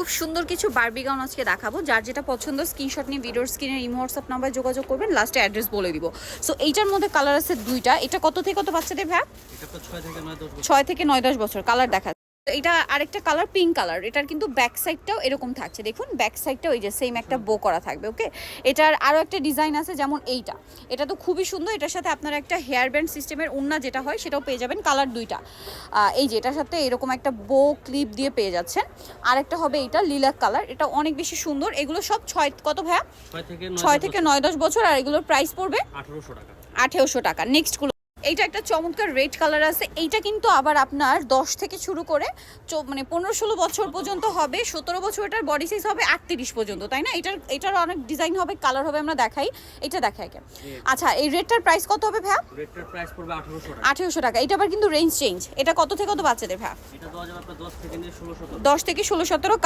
খুব সুন্দর কিছু বারবি গাউন আজকে দেখাবো। যার যেটা পছন্দ স্ক্রিনশট নিয়ে ভিডিওর স্ক্রিনের ইমো হোয়াটসঅ্যাপ নাম্বারে যোগাযোগ করবেন, লাস্টে অ্যাড্রেস বলে দিব। সো এইটার মধ্যে কালার আছে দুইটা। এটা কত থেকে কত বাচ্চাদের ভাই? এটা তো 6 থেকে 9-10 বছর কালার দেখা। এটা আরেকটা কালার পিঙ্ক কালার। এটার কিন্তু ব্যাক সাইডটাও এরকম থাকছে, দেখুন ব্যাক সাইডটাও এই যে সেম একটা বো করা থাকবে। ওকে, এটার আরও একটা ডিজাইন আছে যেমন এইটা, এটা তো খুবই সুন্দর। এটার সাথে আপনারা একটা হেয়ার ব্যান্ড সিস্টেমের ওড়না যেটা হয় সেটাও পেয়ে যাবেন, কালার দুইটা। এই যে এটার সাথে এরকম একটা বো ক্লিপ দিয়ে পেয়ে যাচ্ছেন। আরেকটা হবে এইটা লিলাক কালার, এটা অনেক বেশি সুন্দর। এগুলো সব 6 কত ভাইয়া? 6 থেকে 9-10 বছর। আর এগুলোর প্রাইস পড়বে 1800 টাকা। নেক্সটগুলো এইটা একটা চমৎকার রেড কালার আছে। এইটা কিন্তু আবার আপনার 10 থেকে শুরু করে মানে 15-16 বছর পর্যন্ত হবে। 17 বছর এটার বডি সাইজ হবে 38 পর্যন্ত, তাই না? এটার অনেক ডিজাইন হবে, কালার হবে, আমরা দেখাই। এটা দেখাই কে? আচ্ছা, এই রেডটার প্রাইস কত হবে ভাইয়া? রেডটার প্রাইস পড়বে 1800 টাকা। এটা আবার কিন্তু রেঞ্জ চেঞ্জ। এটা কত থেকে কত বাচ্চাদের ভাইয়া? এটা 10 থেকে 16-17। 10 থেকে 16-17